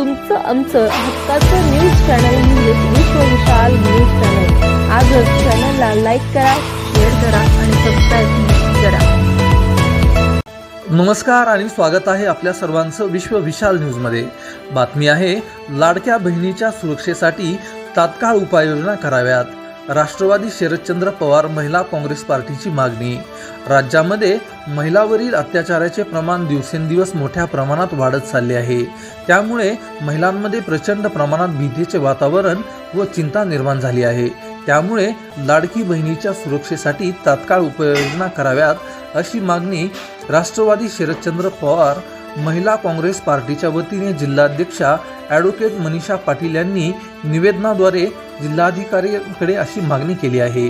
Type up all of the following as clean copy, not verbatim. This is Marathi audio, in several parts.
तुमचं आमचं हक्काचं न्यूज चॅनल म्हणजेच विश्व विशाल न्यूज चॅनल। आजच चॅनलला लाईक करा, शेअर करा आणि सबस्क्राईब करा। नमस्कार आणि स्वागत आहे आपल्या सर्वांचं विश्व विशाल न्यूज मध्ये। बातमी आहे, लाडक्या बहिणीच्या सुरक्षेसाठी तात्काळ उपाययोजना कराव्यात। राष्ट्रवादी शरदचंद्र पवार महिला काँग्रेस पार्टीची मागणी। राज्यामध्ये महिलांवरील अत्याचाराचे प्रमाण दिवसेंदिवस मोठ्या प्रमाणात वाढत चालले आहे। त्यामुळे महिलांमध्ये प्रचंड प्रमाणात भीतीचे वातावरण व चिंता निर्माण झाली आहे। त्यामुळे लाडकी बहिणीच्या सुरक्षेसाठी तात्काळ उपाययोजना कराव्यात अशी मागणी राष्ट्रवादी शरदचंद्र पवार महिला काँग्रेस पार्टीच्या वतीने जिल्हाध्यक्षा ॲडव्होकेट मनीषा पाटील यांनी निवेदनाद्वारे जिल्हाधिकाऱ्यांकडे अशी मागणी केली आहे।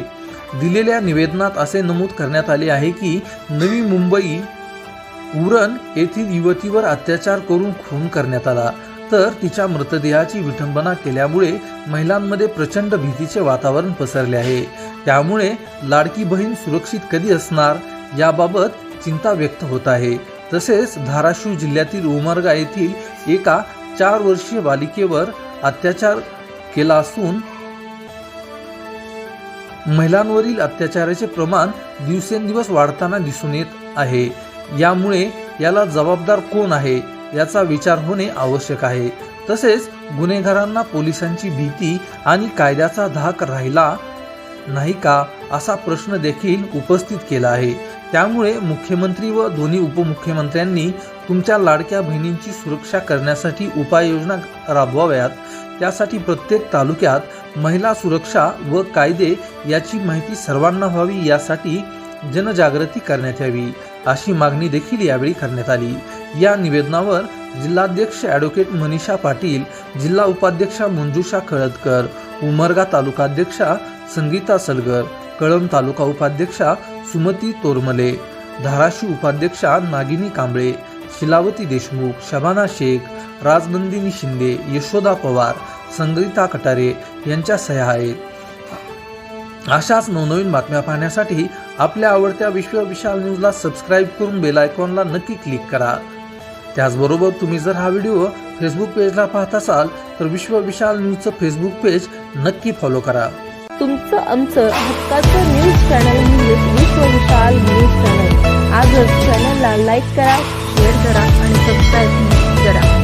दिलेल्या निवेदनात असे नमूद करण्यात आले आहे की नवी मुंबई उरण येथील युवतीवर अत्याचार करून खून करण्यात आला, तर तिच्या मृतदेहाची विटंबना केल्यामुळे महिलांमध्ये प्रचंड भीतीचे वातावरण पसरले आहे। त्यामुळे लाडकी बहीण सुरक्षित कधी असणार याबाबत चिंता व्यक्त होत आहे। तसेच धाराशिव जिल्ह्यातील उमरगा येथील एका 4 वर्षीय बालिकेवर अत्याचार केला असून महिलांवरील अत्याचाराचे प्रमाण दिवसेंदिवस वाढताना दिसून येत आहे। यामुळे याला जबाबदार कोण आहे याचा विचार होणे आवश्यक आहे। तसेच गुन्हेगारांना पोलिसांची भीती आणि कायद्याचा धाक राहिला नाही का असा प्रश्न देखील उपस्थित केला आहे। त्यामुळे मुख्यमंत्री व दोन्ही उपमुख्यमंत्र्यांनी तुमच्या लाडक्या बहिणींची सुरक्षा करण्यासाठी उपाययोजना राबवाव्यात। त्यासाठी प्रत्येक तालुक्यात महिला सुरक्षा व कायदे याची माहिती सर्वांना व्हावी, यासाठी जनजागृती करण्यात यावी अशी मागणी देखील यावेळी करण्यात आली। या निवेदनावर जिल्हाध्यक्ष ॲडव्होकेट मनीषा पाटील, जिल्हा उपाध्यक्षा मंजुषा खळदकर, उमरगा तालुकाध्यक्षा संगीता सलगर, कळंब तालुका उपाध्यक्षा सुमती तोरमले, धाराशिव उपाध्यक्षा नागिनी कांबळे, शिलावती देशमुख, शबाना शेख, राजनंदिनी शिंदे, यशोदा पवार, संगीता कटारे यांच्या सह्या आहेत। अशाच नवनवीन बातम्या पाहण्यासाठी आपल्या आवडत्या विश्व विशाल न्यूजला सबस्क्राईब करून बेल आयकॉनला नक्की क्लिक करा। त्याचबरोबर तुम्ही जर हा व्हिडिओ फेसबुक पेजला पाहत असाल तर विश्व विशाल न्यूजचं फेसबुक पेज नक्की फॉलो करा। तुमचं आमचं हक्काचं न्यूज चॅनल म्हणजेच विश्व विशाल न्यूज चॅनल। आजच चॅनलला लाईक करा, शेअर करा आणि सबस्क्राईब करा।